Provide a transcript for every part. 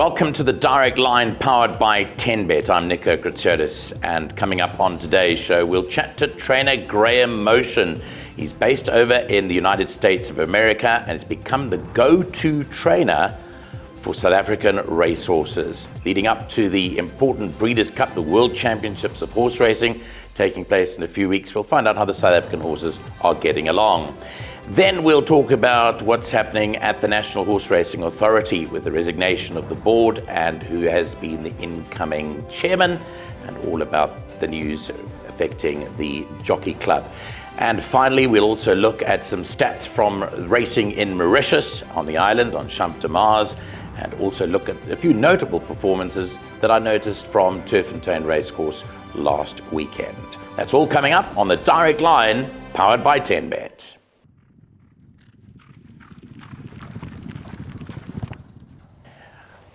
Welcome to the Direct Line powered by 10Bet. I'm Nico Gratiotis, and coming up on today's show, we'll chat to trainer Graham Motion. He's based over in the United States of America and has become the go-to trainer for South African racehorses. Leading up to the important Breeders' Cup, the World Championships of Horse Racing, taking place in a few weeks, we'll find out how the South African horses are getting along. Then we'll talk about what's happening at the National Horse Racing Authority with the resignation of the board and who has been the incoming chairman, and all about the news affecting the Jockey Club. And finally, we'll also look at some stats from racing in Mauritius, on the island, on Champ de Mars, and also look at a few notable performances that I noticed from Turffontein Racecourse last weekend. That's all coming up on the Direct Line, powered by 10Bet.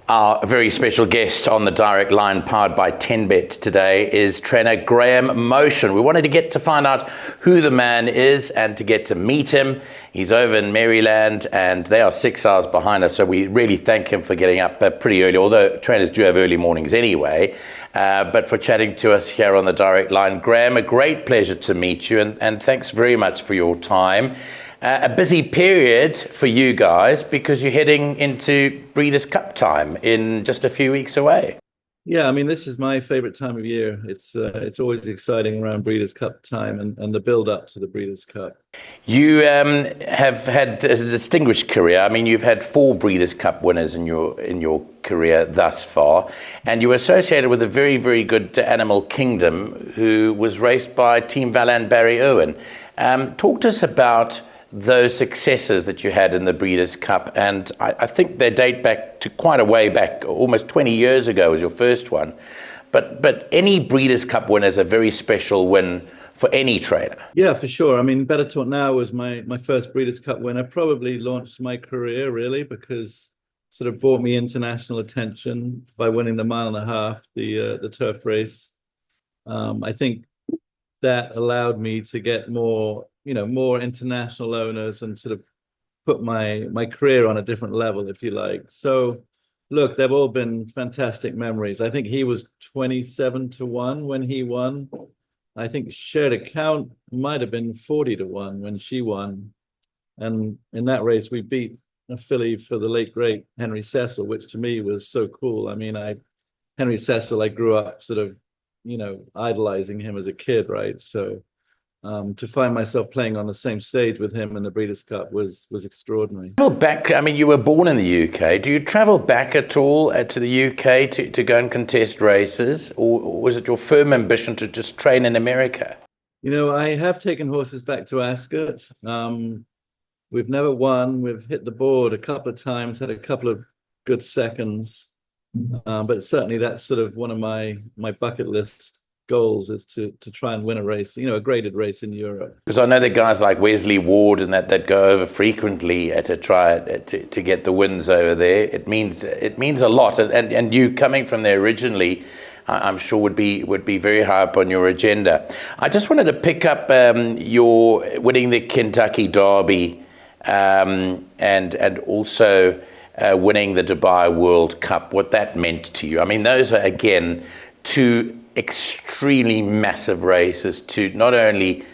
Our very special guest on the Direct Line powered by 10Bet today is trainer Graham Motion. We wanted to get to find out who the man is and to get to meet him. He's over in Maryland and they are 6 hours behind us, so we really thank him for getting up pretty early, although trainers do have early mornings anyway, but for chatting to us here on the Direct Line. Graham, a great pleasure to meet you, and thanks very much for your time. A busy period for you guys because you're heading into Breeders' Cup time in just a few weeks away. Yeah, I mean, this is my favorite time of year. It's always exciting around Breeders' Cup time and the build up to the Breeders' Cup. You have had a distinguished career. I mean, you've had 4 Breeders' Cup winners in your career thus far, and you were associated with a very, very good Animal Kingdom who was raced by Team Valland Barry Irwin. Talk to us about those successes that you had in the Breeders' Cup, and I think they date back to quite a way back, almost 20 years ago was your first one. But any Breeders' Cup win is a very special win for any trainer. Yeah, for sure. I mean, Better Taught Now was my first Breeders' Cup win. I probably launched my career really because sort of brought me international attention by winning the 1.5 mile, the turf race. I think that allowed me to get more international owners and sort of put my career on a different level, if you like. So look, they've all been fantastic memories. I think he was 27-1 when he won. I think shared account might have been 40-1 when she won. And in that race, we beat a filly for the late, great Henry Cecil, which to me was so cool. I mean, Henry Cecil, I grew up sort of, idolizing him as a kid, right? So to find myself playing on the same stage with him in the Breeders' Cup was extraordinary. Back, I mean, you were born in the UK. Do you travel back at all to the UK to go and contest races, or was it your firm ambition to just train in America? I have taken horses back to Ascot. We've never won. We've hit the board a couple of times, had a couple of good seconds. But certainly that's sort of one of my bucket list goals is to try and win a race, a graded race in Europe. Because I know that guys like Wesley Ward and that go over frequently to try to get the wins over there. It means a lot, and you coming from there originally, I'm sure would be very high up on your agenda. I just wanted to pick up your winning the Kentucky Derby and also winning the Dubai World Cup, what that meant to you. I mean, those are, again, 2 extremely massive races to not only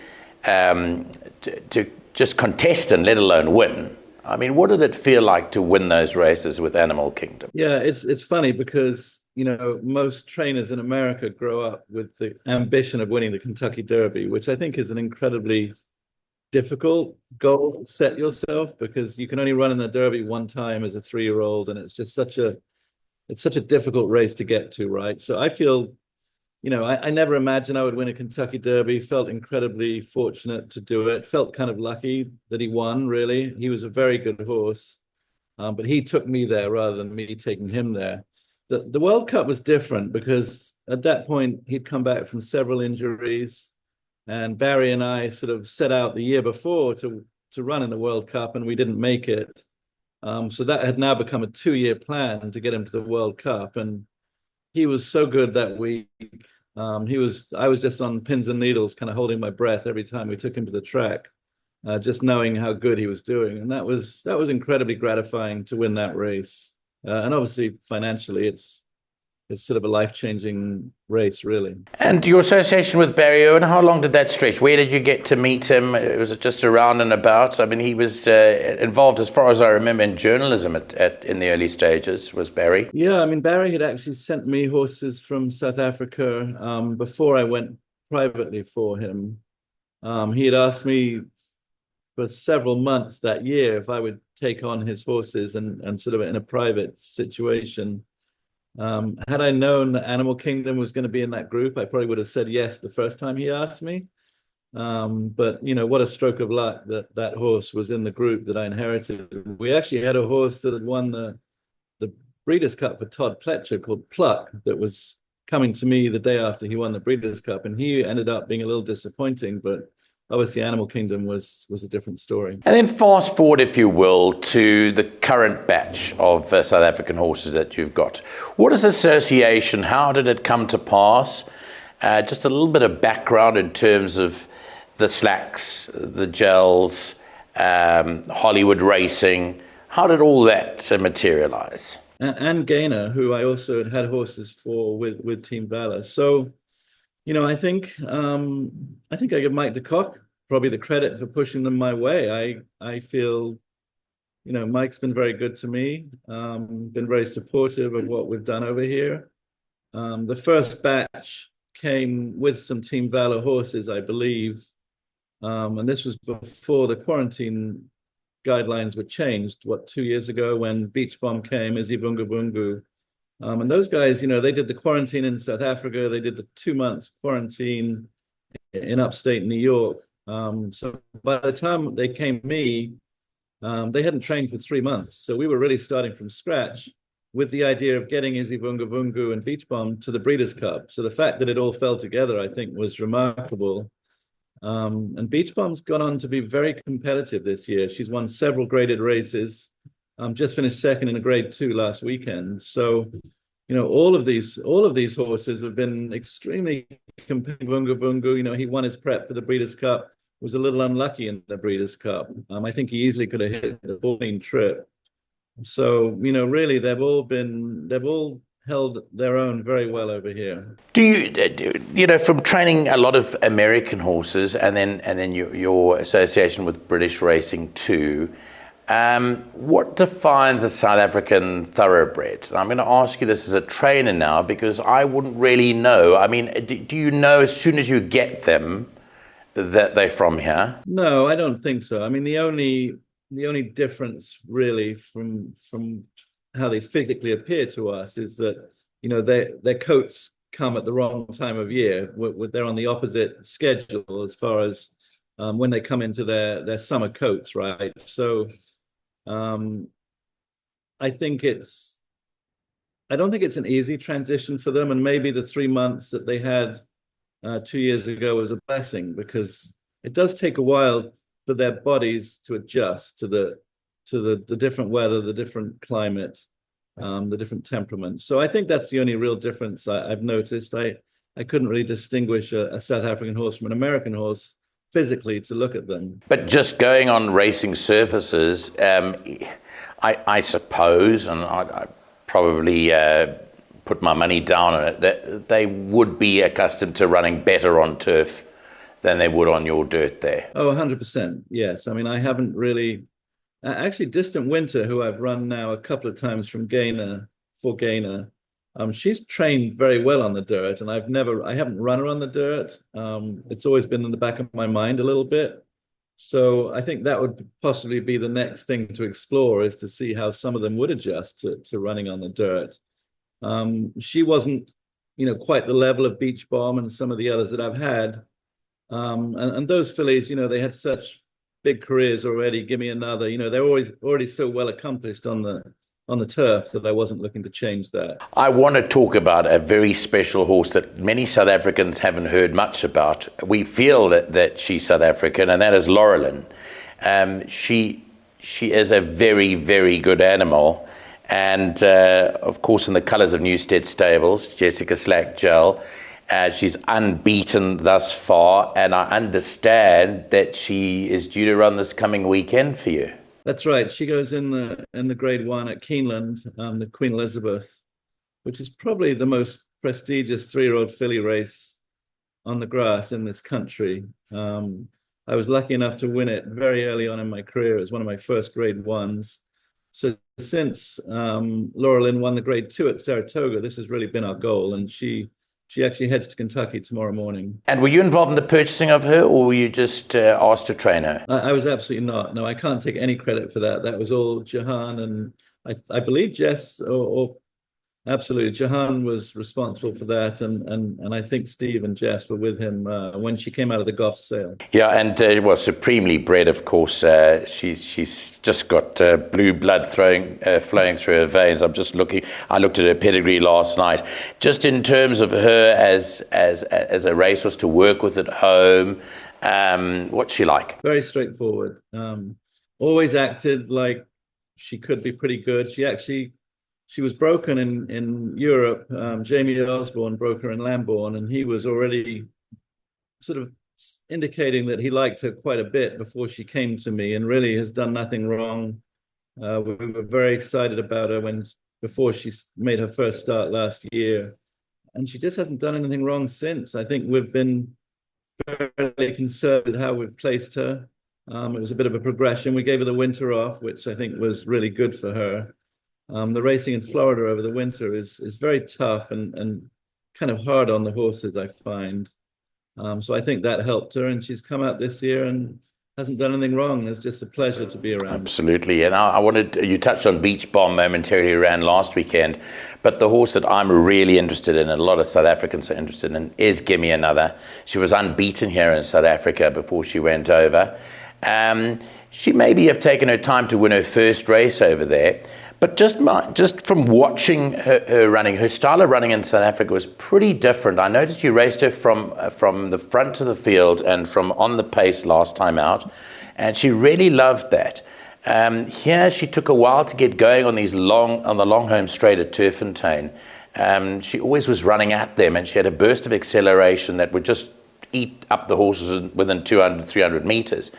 to just contest and let alone win. I mean, what did it feel like to win those races with Animal Kingdom? Yeah, it's funny because, most trainers in America grow up with the ambition of winning the Kentucky Derby, which I think is an incredibly difficult goal to set yourself because you can only run in the Derby one time as a 3-year-old, and it's just such a difficult race to get to, right? So I feel, I never imagined I would win a Kentucky Derby. Felt incredibly fortunate to do it. Felt kind of lucky that he won, really. He was a very good horse, but he took me there rather than me taking him there. The World Cup was different because at that point he'd come back from several injuries. And Barry and I sort of set out the year before to run in the World Cup, and we didn't make it. So that had now become a 2-year plan to get him to the World Cup. And he was so good that week. I was just on pins and needles, kind of holding my breath every time we took him to the track, just knowing how good he was doing. And that was incredibly gratifying to win that race. And obviously financially, it's sort of a life-changing race, really. And your association with Barry Owen, how long did that stretch? Where did you get to meet him? Was it just around and about? I mean, he was involved, as far as I remember, in journalism in the early stages, was Barry? Yeah, I mean, Barry had actually sent me horses from South Africa before I went privately for him. He had asked me for several months that year if I would take on his horses and sort of in a private situation. Had I known that Animal Kingdom was going to be in that group, I probably would have said yes the first time he asked me. But what a stroke of luck that that horse was in the group that I inherited. We actually had a horse that had won the Breeders' Cup for Todd Pletcher called Pluck that was coming to me the day after he won the Breeders' Cup, and he ended up being a little disappointing, but obviously Animal Kingdom was a different story. And then fast forward, if you will, to the current batch of South African horses that you've got. What is association? How did it come to pass? Just a little bit of background in terms of the slacks, the gels, Hollywood racing. How did all that materialize? And Gainer, who I also had horses for with Team Valor. So, I think I give Mike DeCock probably the credit for pushing them my way. I feel, Mike's been very good to me, been very supportive of what we've done over here. The first batch came with some Team Valor horses, I believe, and this was before the quarantine guidelines were changed, 2 years ago when Beach Bomb came, Izzy Bunga Bungu. And those guys, they did the quarantine in South Africa. They did the 2 months quarantine in upstate New York. So by the time they came to me, they hadn't trained for 3 months. So we were really starting from scratch with the idea of getting Izzy Bunga Bungu and Beach Bomb to the Breeders' Cup. So the fact that it all fell together, I think, was remarkable. And Beach Bomb's gone on to be very competitive this year. She's won several graded races. Just finished second in a grade 2 last weekend. So, all of these horses have been extremely competitive. Bunga Bungu, he won his prep for the Breeders' Cup, was a little unlucky in the Breeders' Cup. I think he easily could have hit the 14 trip. So, really, they've all held their own very well over here. Do you, from training a lot of American horses and then your association with British racing too, what defines a South African thoroughbred? I'm going to ask you this as a trainer now because I wouldn't really know. I mean, do you know as soon as you get them that they're from here? No, I don't think so. I mean, the only difference really from how they physically appear to us is that, their coats come at the wrong time of year. They're on the opposite schedule as far as when they come into their summer coats, right? So I don't think it's an easy transition for them. And maybe the 3 months that they had 2 years ago was a blessing because it does take a while for their bodies to adjust to the different weather, the different climate, the different temperaments. So I think that's the only real difference I've noticed. I couldn't really distinguish a South African horse from an American horse physically to look at them. But just going on racing surfaces, I suppose, and I probably put my money down on it, that they would be accustomed to running better on turf than they would on your dirt there. Oh, 100%. Yes. I mean, I haven't really... Actually, Distant Winter, who I've run now a couple of times from Gainer, she's trained very well on the dirt, and I haven't run her on the dirt. It's always been in the back of my mind a little bit. So I think that would possibly be the next thing to explore, is to see how some of them would adjust to running on the dirt. She wasn't, quite the level of Beach Bomb and some of the others that I've had. And those fillies, they had such big careers already. Give me another. They're already so well accomplished on the turf that I wasn't looking to change that. I want to talk about a very special horse that many South Africans haven't heard much about. We feel that she's South African, and that is Laurel. She is a very, very good animal. And of course, in the colours of Newstead Stables, Jessica Slack Gel, she's unbeaten thus far, and I understand that she is due to run this coming weekend for you. That's right. She goes in the grade one at Keeneland, the Queen Elizabeth, which is probably the most prestigious 3-year-old filly race on the grass in this country. I was lucky enough to win it very early on in my career. It was one of my first grade ones. So since Laurel won the grade two at Saratoga, this has really been our goal. And she actually heads to Kentucky tomorrow morning. And were you involved in the purchasing of her, or were you just asked to train her? I was absolutely not. No, I can't take any credit for that. That was all Jahan and I believe Jess or absolutely. Jahan was responsible for that, and I think Steve and Jess were with him when she came out of the Goff sale. Yeah, and well, supremely bred, of course. She's just got blue blood flowing through her veins. I'm just looking. I looked at her pedigree last night. Just in terms of her as a racehorse to work with at home, what's she like? Very straightforward. Always acted like she could be pretty good. She was broken in Europe. Jamie Osborne broke her in Lambourne, and he was already sort of indicating that he liked her quite a bit before she came to me, and really has done nothing wrong. We were very excited about her before she made her first start last year, and she just hasn't done anything wrong since. I think we've been fairly conservative how we've placed her. It was a bit of a progression. We gave her the winter off, which I think was really good for her. The racing in Florida over the winter is very tough and kind of hard on the horses, I find. So I think that helped her, and she's come out this year and hasn't done anything wrong. It's just a pleasure to be around. Absolutely. And I wanted, you touched on Beach Bomb momentarily, ran last weekend, but the horse that I'm really interested in, and a lot of South Africans are interested in, is Gimme Another. She was unbeaten here in South Africa before she went over. She maybe have taken her time to win her first race over there, but just from watching her running, her style of running in South Africa was pretty different. I noticed you raced her from the front of the field and from on the pace last time out, and she really loved that. Here she took a while to get going on the long home straight at Turffontein. She always was running at them, and she had a burst of acceleration that would just eat up the horses within 200, 300 meters.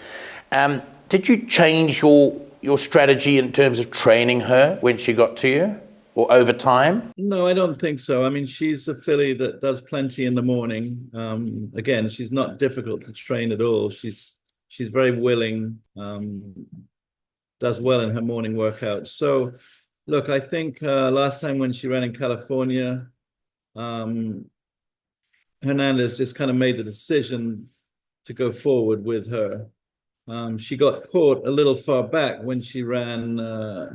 Did you change your strategy in terms of training her when she got to you, or over time? No, I don't think so. I mean, she's a filly that does plenty in the morning. Again, she's not difficult to train at all. She's very willing, does well in her morning workouts. So, look, I think last time when she ran in California, Hernandez just kind of made the decision to go forward with her. She got caught a little far back when she ran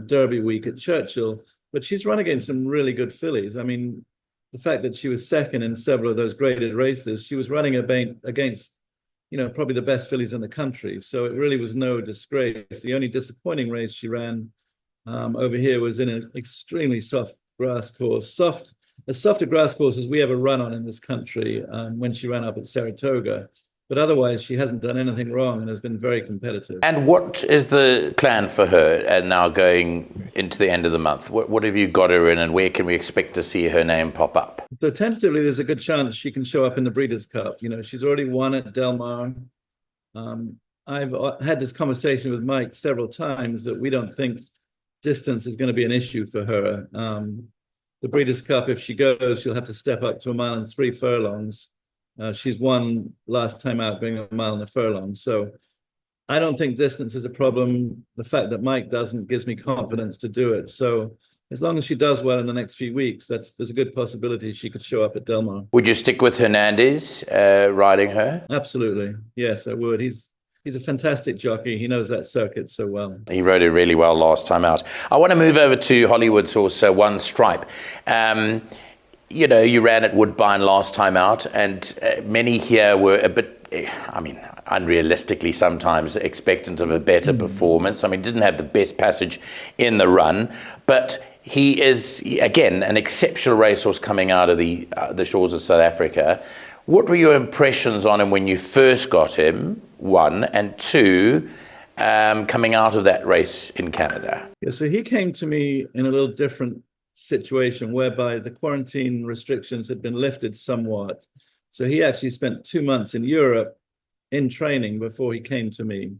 Derby week at Churchill, but she's run against some really good fillies. I mean, the fact that she was second in several of those graded races, she was running against, probably the best fillies in the country. So it really was no disgrace. The only disappointing race she ran over here was in an extremely soft grass course, as soft a grass course as we ever run on in this country when she ran up at Saratoga. But otherwise, she hasn't done anything wrong and has been very competitive. And what is the plan for her and now going into the end of the month? What have you got her in, and where can we expect to see her name pop up? So tentatively, there's a good chance she can show up in the Breeders' Cup. She's already won at Del Mar. I've had this conversation with Mike several times that we don't think distance is going to be an issue for her. The Breeders' Cup, if she goes, she'll have to step up to 1 mile and 3 furlongs. She's won last time out going 1 mile and a furlong. So I don't think distance is a problem. The fact that Mike doesn't gives me confidence to do it. So as long as she does well in the next few weeks, there's a good possibility she could show up at Del Mar. Would you stick with Hernandez riding her? Absolutely. Yes, I would. He's a fantastic jockey. He knows that circuit so well. He rode it really well last time out. I want to move over to Hollywood's horse, One Stripe. You ran at Woodbine last time out, and many here were a bit, unrealistically sometimes expectant of a better performance. Didn't have the best passage in the run, but he is, again, an exceptional racehorse coming out of the shores of South Africa. What were your impressions on him when you first got him, one, and two, coming out of that race in Canada? Yeah, so he came to me in a little different situation whereby the quarantine restrictions had been lifted somewhat. So he actually spent 2 months in Europe in training before he came to me.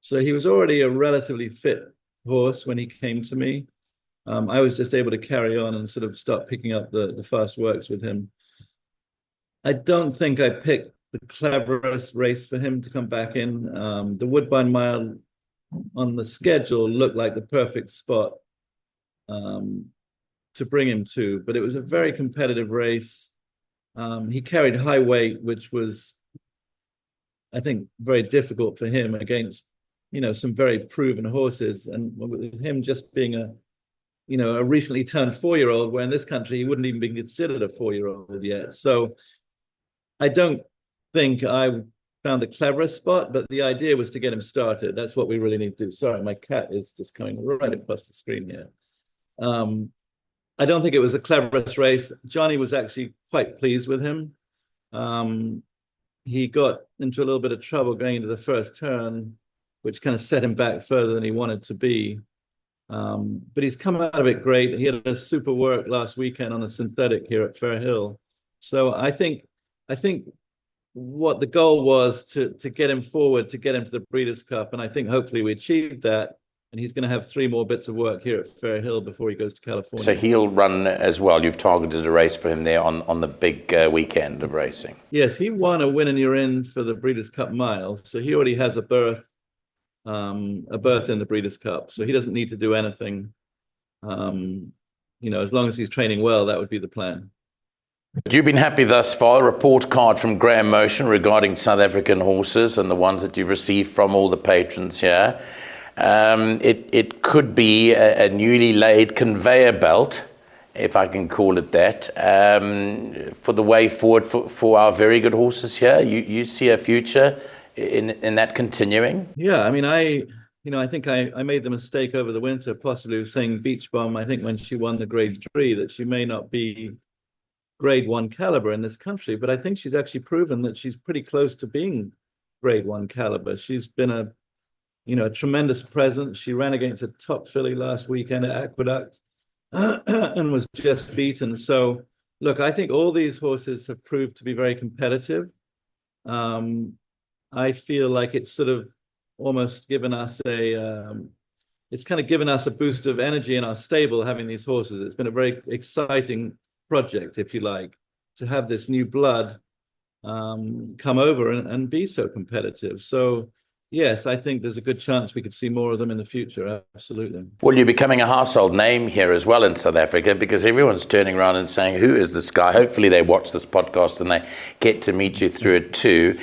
So he was already a relatively fit horse when he came to me. I was just able to carry on and sort of start picking up the fast works with him. I don't think I picked the cleverest race for him to come back in. The Woodbine Mile on the schedule looked like the perfect spot to bring him to, but it was a very competitive race. He carried high weight, which was, I think, very difficult for him against, some very proven horses. And with him just being a recently turned 4-year-old, where in this country he wouldn't even be considered a 4-year-old yet. So I don't think I found the cleverest spot, but the idea was to get him started. That's what we really need to do. Sorry, my cat is just coming right across the screen here. I don't think it was the cleverest race. Johnny was actually quite pleased with him. He got into a little bit of trouble going into the first turn, which kind of set him back further than he wanted to be. But he's come out of it great. He had a super work last weekend on the synthetic here at Fair Hill. So I think what the goal was to get him forward, to get him to the Breeders' Cup, and I think hopefully we achieved that. And he's going to have 3 more bits of work here at Fair Hill before he goes to California. So he'll run as well. You've targeted a race for him there on the big weekend of racing. Yes, he won a win and you're in for the Breeders' Cup Mile. So he already has a berth in the Breeders' Cup. So he doesn't need to do anything. As long as he's training well, that would be the plan. But you've been happy thus far. A report card from Graham Motion regarding South African horses and the ones that you've received from all the patrons here. It could be a newly laid conveyor belt, if I can call it that, for the way forward for our very good horses here. You see a future in that continuing? Yeah, I mean, I think I made the mistake over the winter, possibly saying Beach Bomb, I think when she won the Grade 3, that she may not be Grade 1 caliber in this country, but I think she's actually proven that she's pretty close to being Grade 1 caliber. She's been a tremendous presence. She ran against a top filly last weekend at Aqueduct and was just beaten. So, look, I think all these horses have proved to be very competitive. I feel like it's sort of almost given us it's kind of given us a boost of energy in our stable having these horses. It's been a very exciting project, if you like, to have this new blood come over and be so competitive. So, yes, I think there's a good chance we could see more of them in the future. Absolutely. Well, you're becoming a household name here as well in South Africa, because everyone's turning around and saying, who is this guy? Hopefully they watch this podcast and they get to meet you through it too.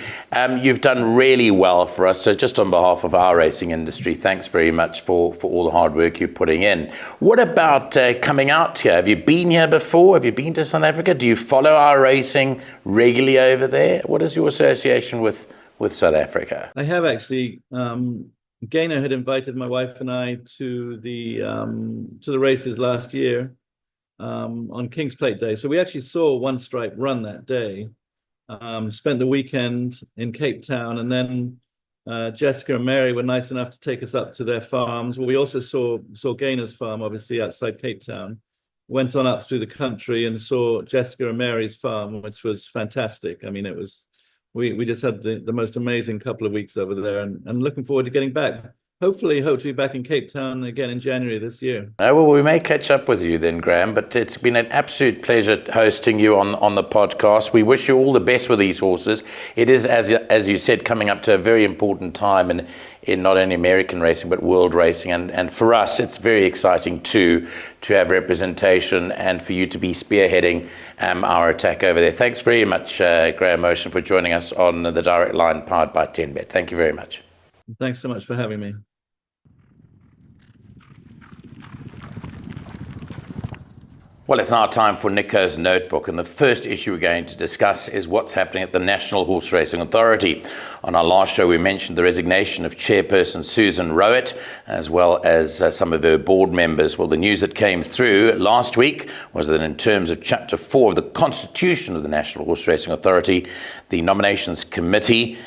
You've done really well for us. So just on behalf of our racing industry, thanks very much for all the hard work you're putting in. What about coming out here? Have you been here before? Have you been to South Africa? Do you follow our racing regularly over there? What is your association with South Africa? I have actually. Gaynor had invited my wife and I to the races last year on King's Plate Day. So we actually saw One Stripe run that day. Spent the weekend in Cape Town, and then Jessica and Mary were nice enough to take us up to their farms. Well, we also saw Gaynor's farm, obviously outside Cape Town. Went on up through the country and saw Jessica and Mary's farm, which was fantastic. I mean, it was. We just had the most amazing couple of weeks over there, and looking forward to getting back. Hopefully hope to be back in Cape Town again in January this year. Well, we may catch up with you then, Graham, but it's been an absolute pleasure hosting you on the podcast. We wish you all the best with these horses. It is, as you said, coming up to a very important time in not only American racing, but world racing. And for us, it's very exciting too, to have representation and for you to be spearheading our attack over there. Thanks very much, Graham Motion, for joining us on the Direct Line powered by 10Bet. Thank you very much. Thanks so much for having me. Well, it's now time for Nico's Notebook, and the first issue we're going to discuss is what's happening at the National Horse Racing Authority. On our last show, we mentioned the resignation of Chairperson Susan Rowett, as well as some of her board members. Well, the news that came through last week was that in terms of Chapter 4 of the Constitution of the National Horse Racing Authority, the Nominations Committee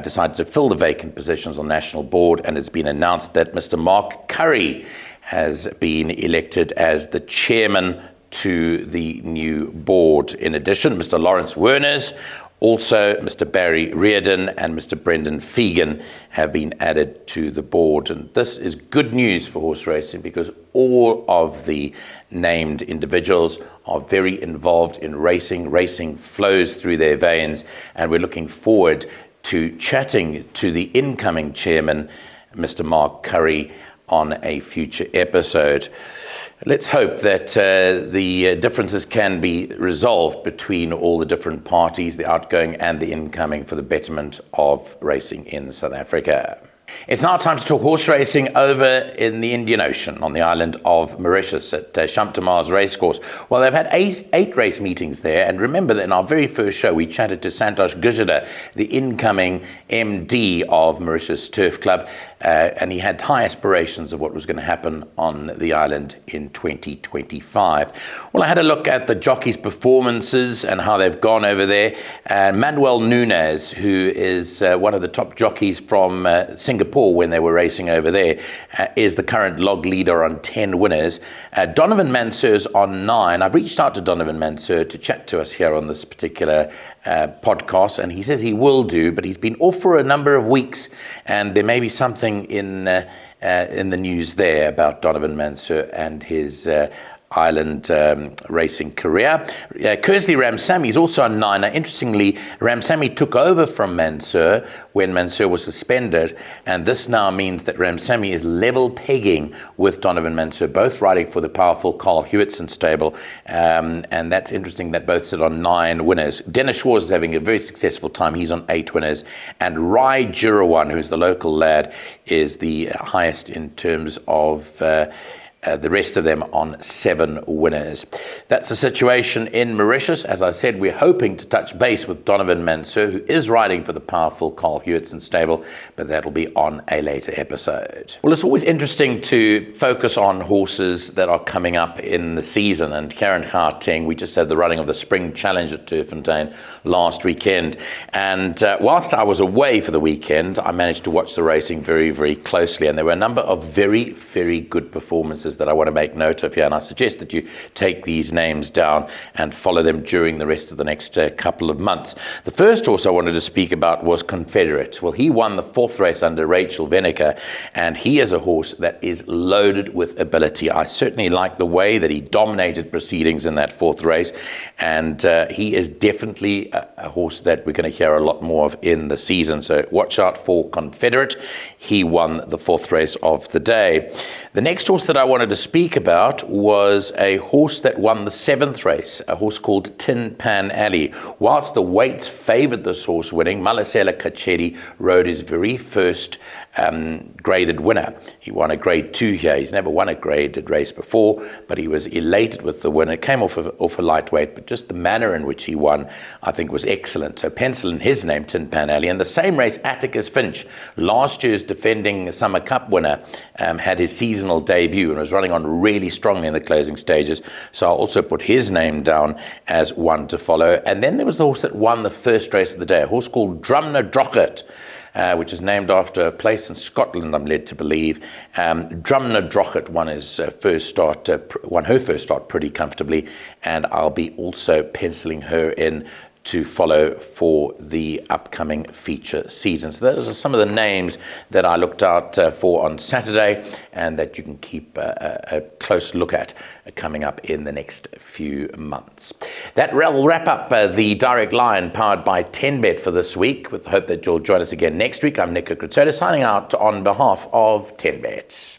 decided to fill the vacant positions on the National Board, and it's been announced that Mr. Mark Curry has been elected as the chairman to the new board. In addition, Mr. Lawrence Werners Also, Mr. Barry Reardon and Mr. Brendan Fegan have been added to the board. And this is good news for horse racing because all of the named individuals are very involved in racing. Racing flows through their veins, and we're looking forward to chatting to the incoming chairman, Mr. Mark Curry, on a future episode. Let's hope that the differences can be resolved between all the different parties, the outgoing and the incoming, for the betterment of racing in South Africa. It's now time to talk horse racing over in the Indian Ocean on the island of Mauritius at Laurel Racecourse. Well, they've had eight race meetings there, and remember that in our very first show we chatted to Santosh Gujada, the incoming MD of Mauritius Turf Club, and he had high aspirations of what was going to happen on the island in 2025. Well, I had a look at the jockeys' performances and how they've gone over there. Manuel Nunes, who is one of the top jockeys from Singapore when they were racing over there, is the current log leader on 10 winners. Donovan Mansur's on 9. I've reached out to Donovan Mansur to chat to us here on this particular podcast, and he says he will do, but he's been off for a number of weeks, and there may be something in the news there about Donovan Mansur and his island racing career. Kersley Ramsamy is also on 9. Now, interestingly, Ramsamy took over from Mansur when Mansur was suspended, and this now means that Ramsamy is level pegging with Donovan Mansur, both riding for the powerful Carl Hewitson stable, and that's interesting that both sit on 9 winners. Dennis Schwarz is having a very successful time. He's on 8 winners, and Rai Jirawan, who's the local lad, is the highest in terms of the rest of them on 7 winners. That's the situation in Mauritius. As I said, we're hoping to touch base with Donovan Mansur, who is riding for the powerful Carl Hewitson stable, but that'll be on a later episode. Well, it's always interesting to focus on horses that are coming up in the season, and Karen Gauteng, we just had the running of the Spring Challenge at Turffontein last weekend, and whilst I was away for the weekend, I managed to watch the racing very, very closely, and there were a number of very, very good performances that I want to make note of here, and I suggest that you take these names down and follow them during the rest of the next couple of months. The first horse I wanted to speak about was Confederate. Well, he won the 4th race under Rachel Veneker, and he is a horse that is loaded with ability. I certainly like the way that he dominated proceedings in that 4th race, and he is definitely a horse that we're going to hear a lot more of in the season, so watch out for Confederate. He won the 4th race of the day. The next horse that I wanted to speak about was a horse that won the 7th race, a horse called Tin Pan Alley. Whilst the weights favoured this horse winning, Malasela Kachedi rode his very first graded winner. He won a grade 2 here. He's never won a graded race before, but he was elated with the win. It came off a lightweight, but just the manner in which he won, I think, was excellent. So pencil in his name, Tin Pan Alley. In the same race, Atticus Finch, last year's defending Summer Cup winner, had his seasonal debut and was running on really strongly in the closing stages. So I'll also put his name down as one to follow. And then there was the horse that won the first race of the day, a horse called Drumna Drochert, which is named after a place in Scotland, I'm led to believe. Drumna Drochert won her first start pretty comfortably, and I'll be also penciling her in to follow for the upcoming feature season. So those are some of the names that I looked out for on Saturday, and that you can keep a close look at coming up in the next few months. That will wrap up the Direct Line powered by 10Bet for this week, with the hope that you'll join us again next week. I'm Nico Kritsotis signing out on behalf of 10Bet.